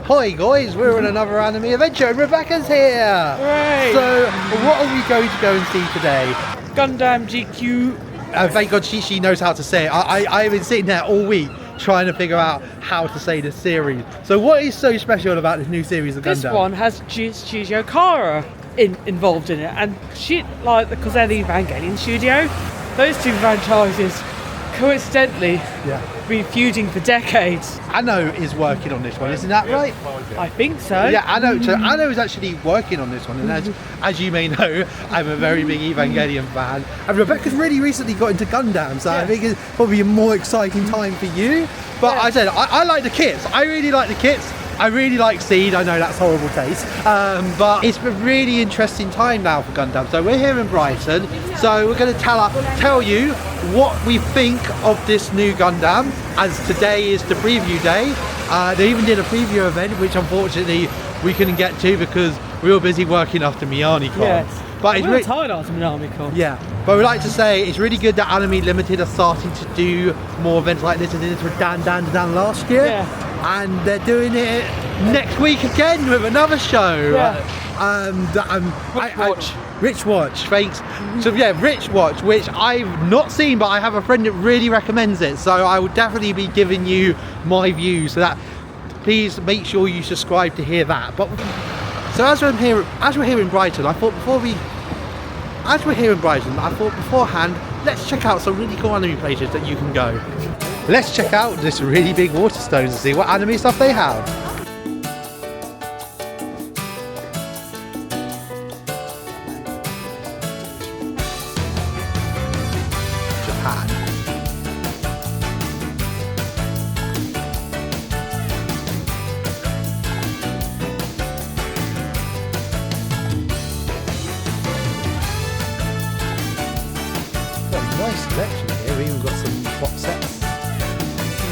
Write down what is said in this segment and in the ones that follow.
Hi guys, we're in another anime adventure and Rebecca's here! Hooray. So, what are we going to go and see today? Gundam GQ. Thank God she knows how to say it. I've been sitting there all week trying to figure out how to say this series. So what is so special about this new series of Gundam? This one has Studio Khara involved in it, and she, like the Kozelli Evangelion Studio, those two franchises coincidentally been feuding for decades. Anno is working on this one, isn't that right? I think so. Yeah, Anno. So Anno is actually working on this one, and as you may know, I'm a very big Evangelion fan, and Rebecca's really recently got into Gundam, so I think it's probably a more exciting time for you. But I said I like the kits. I really like the kits. I really like Seed. I know that's horrible taste, but it's a really interesting time now for Gundam. So we're here in Brighton, so we're going to tell you what we think of this new Gundam, as today is the preview day. They even did a preview event, which unfortunately we couldn't get to because we were busy working after MianiCon. Yes. But it's we're tired after MianiCon. Yeah, but we'd like to say it's really good that Anime Limited are starting to do more events like this. They did this with Dan last year. Yeah. And they're doing it next week again with another show. Yeah. Rich Watch, thanks. So yeah, Rich Watch, which I've not seen, but I have a friend that really recommends it. So I will definitely be giving you my views. So that, please make sure you subscribe to hear that. But so as we're here in Brighton, I thought beforehand, let's check out some really cool anime places that you can go. Let's check out this really big waterstones and see what anime stuff they have. Japan. Got a nice selection here. We even got some box sets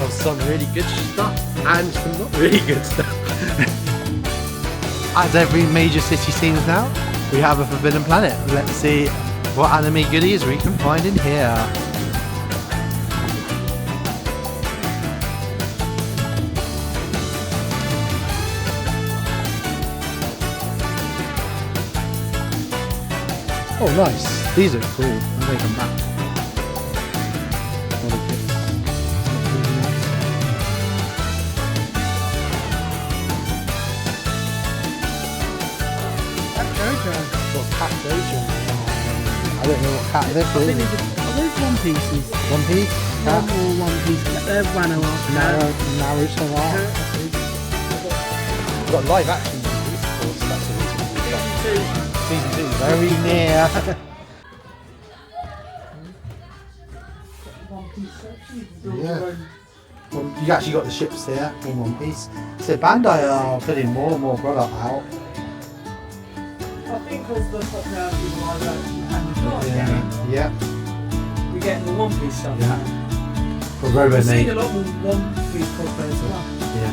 of some really good stuff and some not really good stuff. As every major city seems now, we have a forbidden planet. Let's see what anime goodies we can find in here. Oh nice, these are cool. I'll make them back. I don't know what cat this is. Are those One Pieces? One Piece? Cat? One Piece. They're Wano art. Naruto art. We've got live action One Piece, of course. That's Season 2. Very near. Yeah. Well, you actually got the ships there in One Piece. So Bandai are putting more and more product out. I think because the popularity of live action and the short Yeah. we're getting the One Piece stuff Yeah. now. For Robo We've seen a lot more One Piece cosplay as well. Yeah.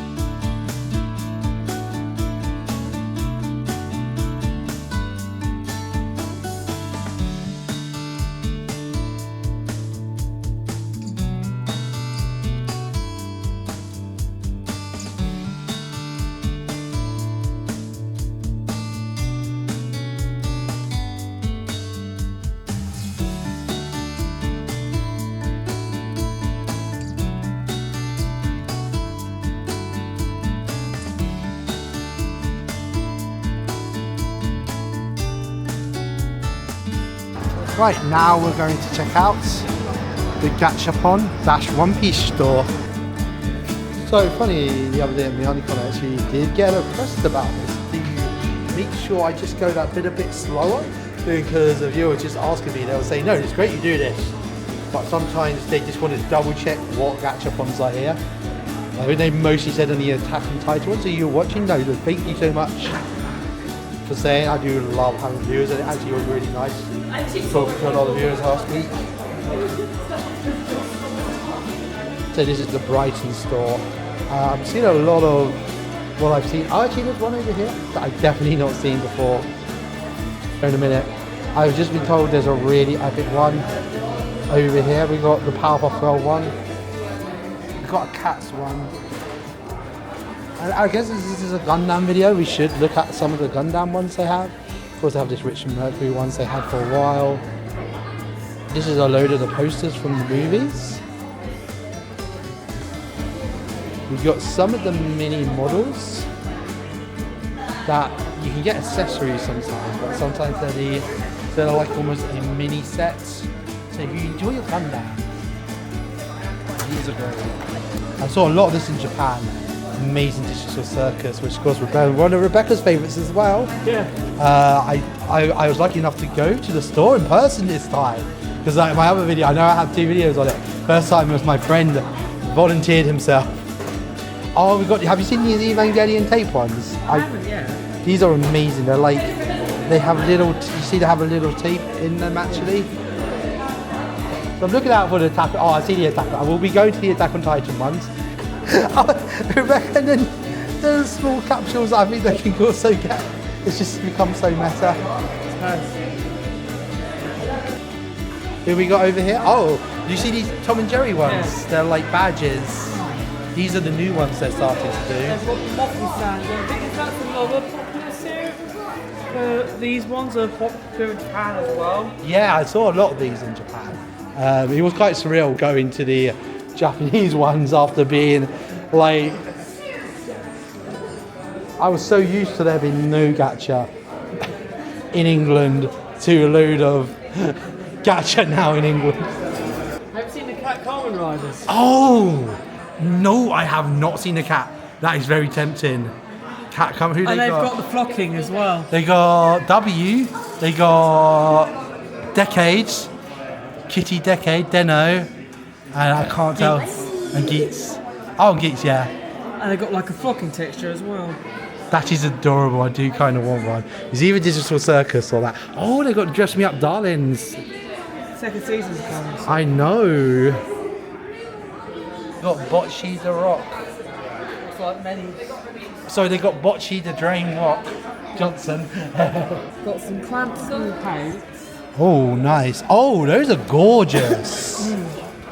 Right, now we're going to check out the Gashapon One Piece store. So funny, the other day at MianiCon I actually did get a request about this. Do you make sure I just go that bit a bit slower? Because a viewer just asking me, they were saying, no, it's great you do this. But sometimes they just want to double check what Gashapons are here. I think they mostly said on the Attack on Titan one, so you're watching? No, thank you so much for saying. I do love having viewers, and it actually was really nice talking to a lot of viewers last week. So this is the Brighton store. I've seen a lot of what I've seen. Oh, actually there's one over here that I've definitely not seen before. In a minute. I've just been told there's a really epic one over here. We got the Powerpuff Girl one. We've got a Cats one. And I guess this is a Gundam video. We should look at some of the Gundam ones they have. Of course, they have this Richard Mercury ones they had for a while. This is a load of the posters from the movies. We've got some of the mini models that you can get accessories sometimes, but sometimes they're like almost a mini set. So if you enjoy your Gundam, these are great. I saw a lot of this in Japan. Amazing digital circus, which of course one of Rebecca's favourites as well. Yeah. I was lucky enough to go to the store in person this time, because like my other video, I know I have 2 videos on it. First time was my friend volunteered himself. Oh, have you seen these Evangelion tape ones? I haven't yet. These are amazing. They're like, they have little, you see they have a little tape in them actually. So I'm looking out for the Attack, oh I see the Attack, I will be going to the Attack on Titan ones. Rebecca, and then the small capsules I think they can also get. It's just become so meta. Who we got over here? Oh, do you see these Tom and Jerry ones? Yeah. They're like badges. These are the new ones they're starting to do. There's got the Motley Sand. I think that's another popular series. These ones are popular in Japan as well. Yeah, I saw a lot of these in Japan. It was quite surreal going to the Japanese ones after being like, I was so used to there being no gacha in England to a load of gacha now in England. Have you seen the Cat Kamen Riders? Oh no, I have not seen the cat. That is very tempting. Cat Kamen, who and they they've got? got the flocking as well. They got W, they got Decades, Kitty Decade, Deno, and I can't tell. And Geets. Oh, Geets, yeah. And they've got like a flocking texture as well. That is adorable. I do kind of want one. It's either Digital Circus or that. Oh, they got Dress Me Up Darlings. Second season's coming. I know. Got Bocce the Rock. Looks like many. So they got Bocce the Drain Rock Johnson. Got some clamps and paints. Oh, nice. Oh, those are gorgeous.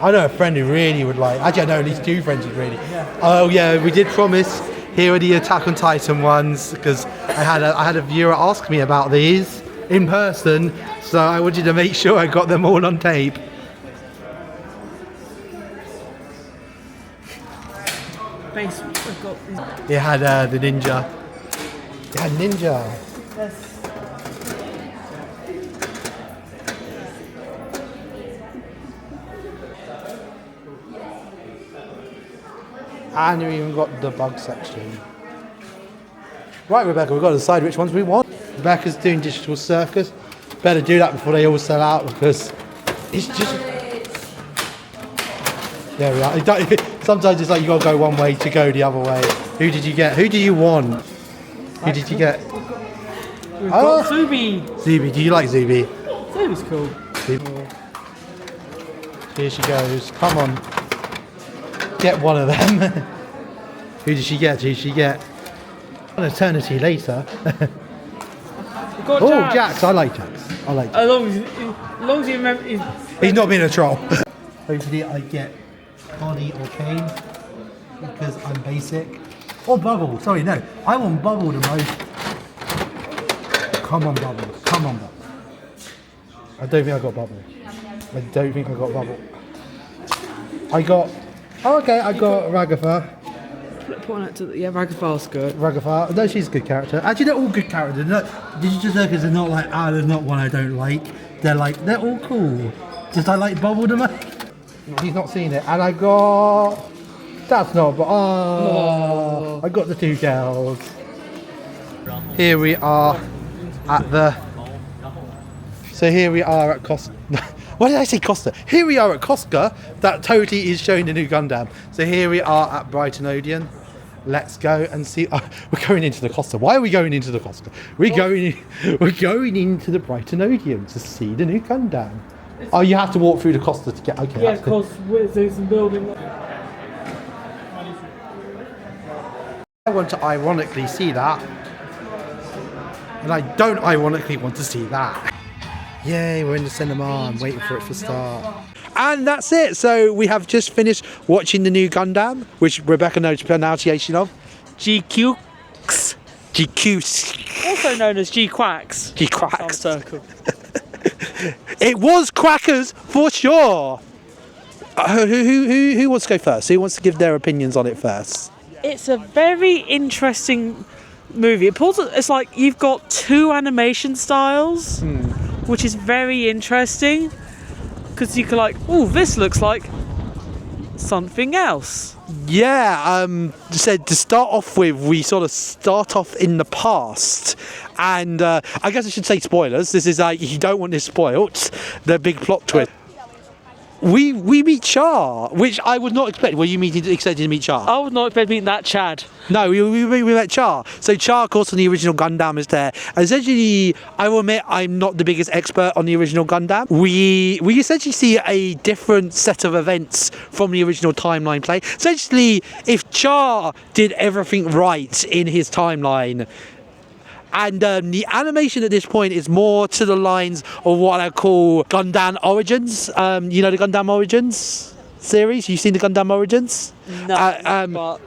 I know a friend who really would like. Actually, I know at least 2 friends who really. Yeah. Oh yeah, we did promise. Here are the Attack on Titan ones, because I had a viewer ask me about these in person, so I wanted to make sure I got them all on tape. Basically, we've got these. It had the ninja. It had ninja. Yes. And we even got the bug section. Right, Rebecca, we've got to decide which ones we want. Rebecca's doing Digital Circus. Better do that before they all sell out, because it's just... There we are. Sometimes it's like you got to go one way to go the other way. Who did you get? Who do you want? Who did you get? We've got Zubi. Zubi. Do you like Zubi? Zubi's cool. Zubi. Here she goes. Come on. Get one of them. Who did she get? Who did she get? An eternity later. Oh, Jax. I like Jax. I like Jax. As long as you remember... He's not being a troll. Hopefully I get Bonnie or Kane, because I'm basic. Or Bubble. Sorry, no. I want Bubble the most. Come on, Bubble. Come on, Bubble. I don't think I got Bubble. I don't think I got Bubble. I got... Oh, okay, I got Raghafa. Raghafa's good. Raghafa. No, she's a good character. Actually, they're all good characters. Digital Circus are not like, there's not one I don't like. They're like, they're all cool. Just I like Bubble the most. He's not seen it. And I got... That's not... Oh, I got the 2 girls. Here we are at the... So here we are at Costa... Why did I say Costa? Here we are at Costco. That totally is showing the new Gundam. So here we are at Brighton Odeon. Let's go and see... Oh, we're going into the Costa. Why are we going into the Costa? We're going into the Brighton Odeon to see the new Gundam. Oh, you have to walk through the Costa to get... Okay. Yeah, because there's a building... I want to ironically see that. And I don't ironically want to see that. Yay, we're in the cinema. I'm waiting for it to start. And that's it. So we have just finished watching the new Gundam, which Rebecca knows the pronunciation of. GQuuuuuX, GQ. also known as GQuuuuuX. GQuuuuuuX. Circle. It was crackers for sure. Who wants to go first? Who wants to give their opinions on it first? It's a very interesting movie. It's like you've got two animation styles, which is very interesting because you can like, oh, this looks like something else. Yeah, said to start off with, we sort of start off in the past, and I guess I should say spoilers. This is like, you don't want this spoilt, the big plot twist. We meet Char, which I would not expect. Were you expecting to meet Char? I would not expect meeting that Chad. No, we met Char. So Char, of course, on the original Gundam is there. And essentially, I will admit, I'm not the biggest expert on the original Gundam. We essentially see a different set of events from the original timeline play. Essentially, if Char did everything right in his timeline, and the animation at this point is more to the lines of what I call Gundam Origins. You know the Gundam Origins series? You've seen the Gundam Origins? No, but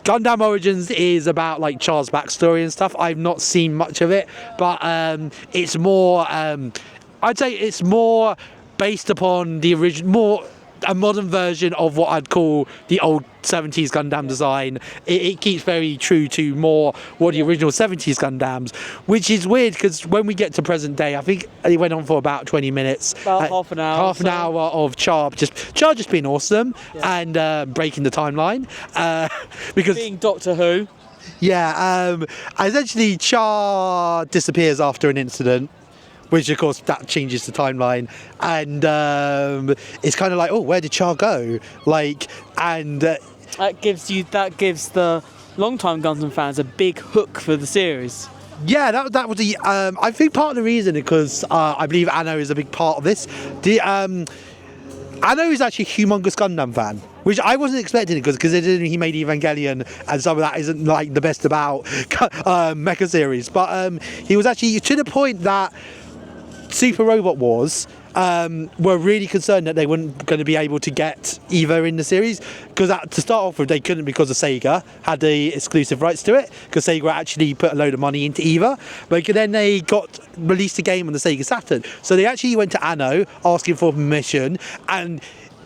Gundam Origins is about like Char's backstory and stuff. I've not seen much of it, but it's more, I'd say it's more based upon the original, a modern version of what I'd call the old 70s Gundam design. It keeps very true to more what the original 70s Gundams, which is weird because when we get to present day, I think it went on for about 20 minutes. About half an hour. Half an hour of Char just being awesome and breaking the timeline. Because being Doctor Who. Yeah, essentially Char disappears after an incident, which of course that changes the timeline, and it's kind of like, oh, where did Char go? Like, and that gives the long-time Gundam fans a big hook for the series. yeah, that was the I think part of the reason because I believe Anno is a big part of this. Anno is actually a humongous Gundam fan, which I wasn't expecting because he made Evangelion, and some of that isn't like the best about mecha series, but he was actually to the point that Super Robot Wars were really concerned that they weren't going to be able to get Eva in the series, because to start off with they couldn't, because of Sega had the exclusive rights to it, because Sega actually put a load of money into Eva, but then they released a game on the Sega Saturn, so they actually went to Anno asking for permission, and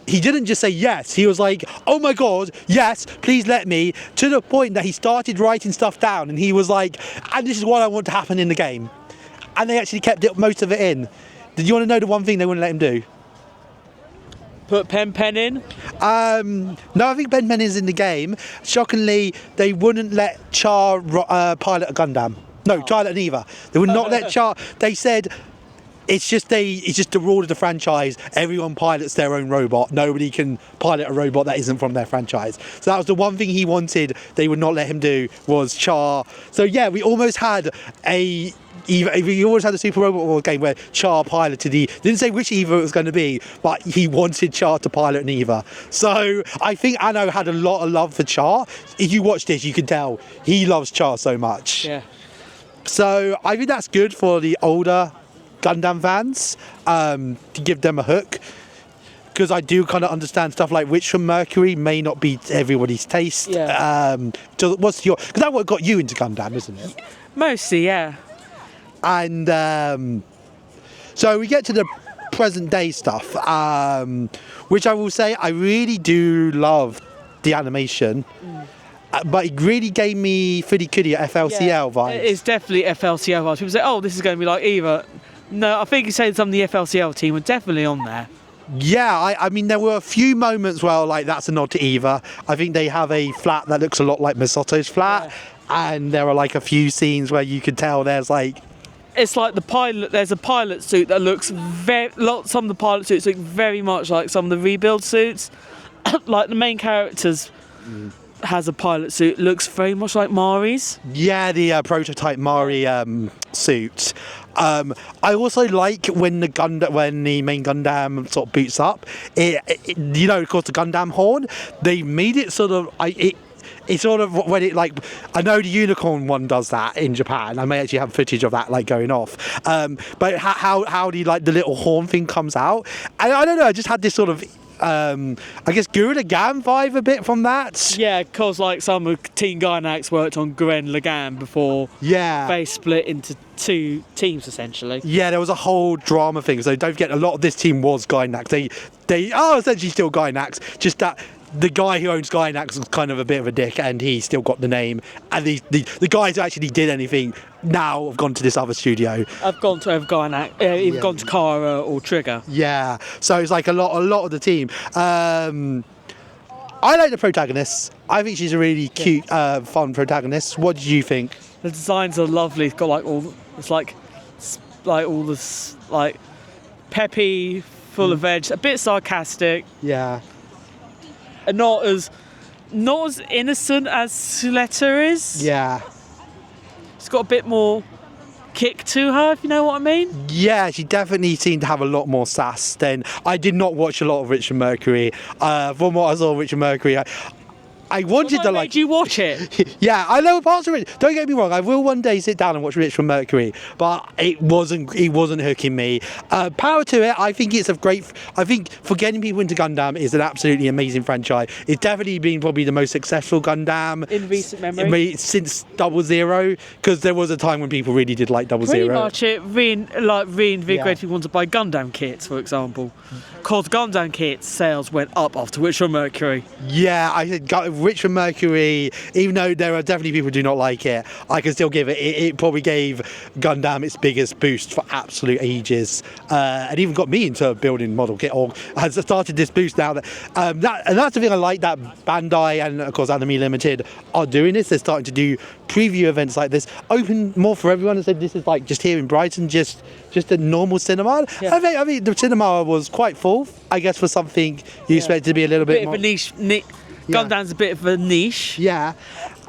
he didn't just say yes, he was like, oh my god, yes, please let me, to the point that he started writing stuff down, and he was like, and this is what I want to happen in the game. And they actually kept most of it in. Did you want to know the one thing they wouldn't let him do? Put Pen in? No, I think Pen is in the game. Shockingly, they wouldn't let Char pilot a Gundam. No, pilot an Eva. They would not let Char. They said it's just the rule of the franchise. Everyone pilots their own robot. Nobody can pilot a robot that isn't from their franchise. So that was the one thing he wanted. They would not let him do was Char. So yeah, we almost had a Super Robot Wars game where Char piloted didn't say which Eva it was going to be, but he wanted Char to pilot an Eva. So I think Anno had a lot of love for Char. If you watch this, you can tell he loves Char so much. Yeah. So I think that's good for the older Gundam fans, to give them a hook, because I do kind of understand stuff like Witch from Mercury may not be everybody's taste. Yeah. So because that's what got you into Gundam, isn't it? Mostly, yeah. And so we get to the present day stuff, which I will say I really do love the animation. But it really gave me Footy Cootie FLCL vibes. It's definitely FLCL vibes. People say, oh, this is going to be like Eva. No, I think you said some of the FLCL team were definitely on there. Yeah, I mean, there were a few moments where, like, that's a nod to Eva. I think they have a flat that looks a lot like Misotto's flat. Yeah. And there are, like, a few scenes where you can tell there's, like... It's like the pilot, there's a pilot suit that looks some of the pilot suits look very much like some of the rebuild suits. Like, the main characters... has a pilot suit, looks very much like Mari's. Yeah, the prototype Mari suit. I also like when the main Gundam sort of boots up. You know, of course, the Gundam horn. They made it sort of. It's sort of when it like. I know the unicorn one does that in Japan. I may actually have footage of that like going off. But how the little horn thing comes out, and I don't know. I just had this sort of I guess Gurren Lagann vibe a bit from that. Yeah, because like some of Team Gainax worked on Gurren Lagann before they split into 2 teams essentially. Yeah, there was a whole drama thing. So don't forget, a lot of this team was Gainax. They are essentially still Gainax, just that the guy who owns Gainax was kind of a bit of a dick, and he still got the name. And the guys who actually did anything now have gone to this other studio. I've gone to Gainax, either gone to Khara or Trigger. Yeah, so it's like a lot of the team. I like the protagonist. I think she's a really cute, fun protagonist. What do you think? The designs are lovely. It's got like all this like peppy, full of edge, a bit sarcastic. Yeah. And not as innocent as Suletta is. Yeah. It's got a bit more kick to her, if you know what I mean. Yeah, she definitely seemed to have a lot more sass than... I did not watch a lot of Richard Mercury. From what I saw of Richard Mercury, I wanted to like... Did you watch it? Yeah, I know parts of it. Don't get me wrong, I will one day sit down and watch Richard Mercury, but it wasn't hooking me. Power to it. I think it's a great... I think for getting people into Gundam is an absolutely amazing franchise. It's definitely been probably the most successful Gundam in recent memory since 00, because there was a time when people really did like 00. Pretty much it reinvigorated people to buy Gundam kits, for example. Because Gundam kits sales went up after Richard Mercury. Yeah, I think Richard Mercury, even though there are definitely people who do not like it, I can still give it. It probably gave Gundam its biggest boost for absolute ages, and even got me into building model kit. Or has started this boost now. And that's the thing I like, that Bandai and of course Anime Limited are doing this. They're starting to do preview events like this, open more for everyone. And said this is like just here in Brighton, just a normal cinema. Yeah. I mean the cinema was quite full. I guess for something you expect to be a little bit more of a niche. Gundam's a bit of a niche. Yeah.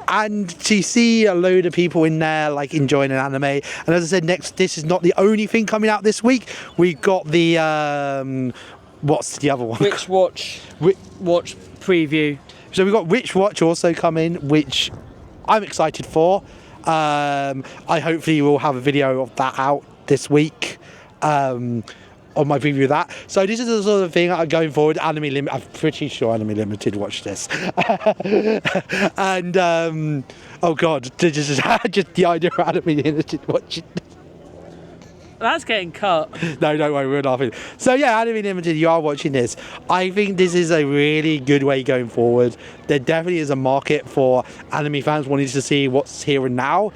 And to see a load of people in there like enjoying an anime, and as I said, this is not the only thing coming out this week. We've got the what's the other one? Witch Watch preview. So we've got Witch Watch also coming, which I'm excited for. I hopefully will have a video of that out this week. On my preview of that. So this is the sort of thing going forward. I'm pretty sure Anime Limited watched this. And oh god, just the idea of Anime Limited watching this. That's getting cut. No, don't worry, we're laughing. So yeah, Anime Limited, you are watching this. I think this is a really good way going forward. There definitely is a market for anime fans wanting to see what's here and now.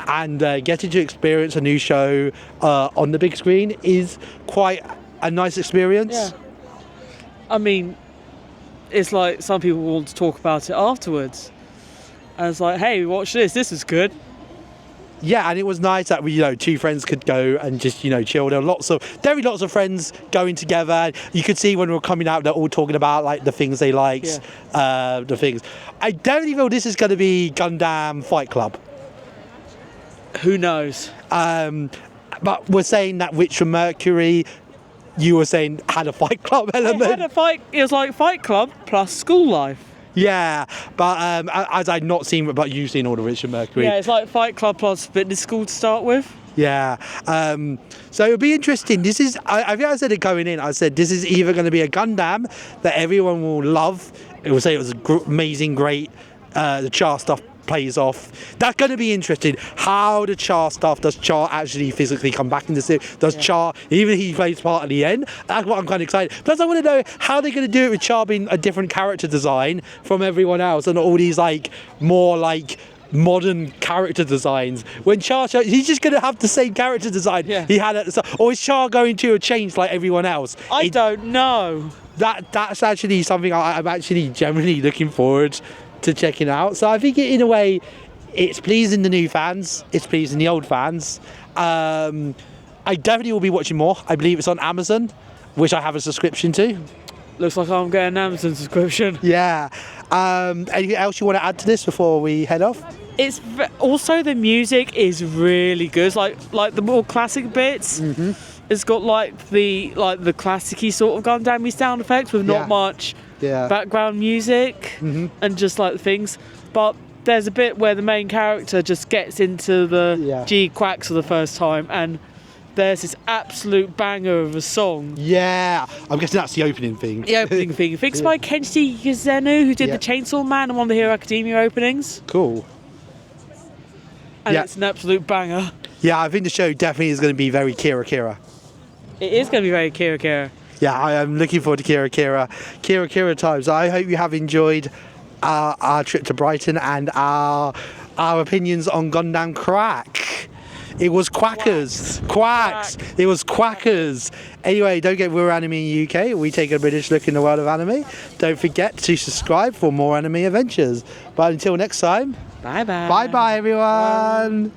And getting to experience a new show on the big screen is quite a nice experience. Yeah. I mean, it's like some people want to talk about it afterwards. And it's like, hey, watch this. This is good. Yeah, and it was nice that we, 2 friends could go and just, chill. There were lots of friends going together. You could see when we were coming out, they're all talking about like the things they liked, the things. I definitely feel this is going to be Gundam Fight Club. Who knows? But we're saying that Richard Mercury, you were saying, had a Fight Club element. It was like Fight Club plus school life. Yeah, but as I'd not seen, but you've seen all the Richard Mercury. Yeah, it's like Fight Club plus fitness school to start with. Yeah, so it'll be interesting. This is, I think I said it going in, I said this is either going to be a Gundam that everyone will love. It will say it was amazing, great, the Char stuff plays off. That's going to be interesting. How the Char stuff, does Char actually physically come back in the series? Does Char, even if he plays part at the end? That's what I'm kind of excited. Plus I want to know how they're going to do it with Char being a different character design from everyone else, and all these like more like modern character designs. When Char shows, he's just going to have the same character design he had at the start. Or is Char going to change like everyone else? I don't know. That's actually something I'm actually generally looking forward to checking out. So I think in a way it's pleasing the new fans, it's pleasing the old fans. I definitely will be watching more. I believe it's on Amazon, which I have a subscription to. Looks like I'm getting an Amazon subscription. Yeah. Anything else you want to add to this before we head off? It's also, the music is really good. It's like the more classic bits. Mm-hmm. It's got like the classic-y sort of Gundam-y sound effects with not much background music and just like the things. But there's a bit where the main character just gets into the GQuuuuuX for the first time, and there's this absolute banger of a song. Yeah, I'm guessing that's the opening thing. The opening thing, fixed by Kenshi Yuzenu, who did Yeah. the Chainsaw Man and one of the Hero Academia openings. Cool. And Yeah. it's an absolute banger. Yeah, I think the show definitely is going to be very Kira. It is going to be very Kira. Yeah, I am looking forward to Kira times. I hope you have enjoyed our trip to Brighton and our opinions on Gundam Crack. It was quackers. Quacks. It was quackers. Anyway, don't get We're Anime in UK. We take a British look in the world of anime. Don't forget to subscribe for more anime adventures. But until next time, Bye bye. bye bye everyone.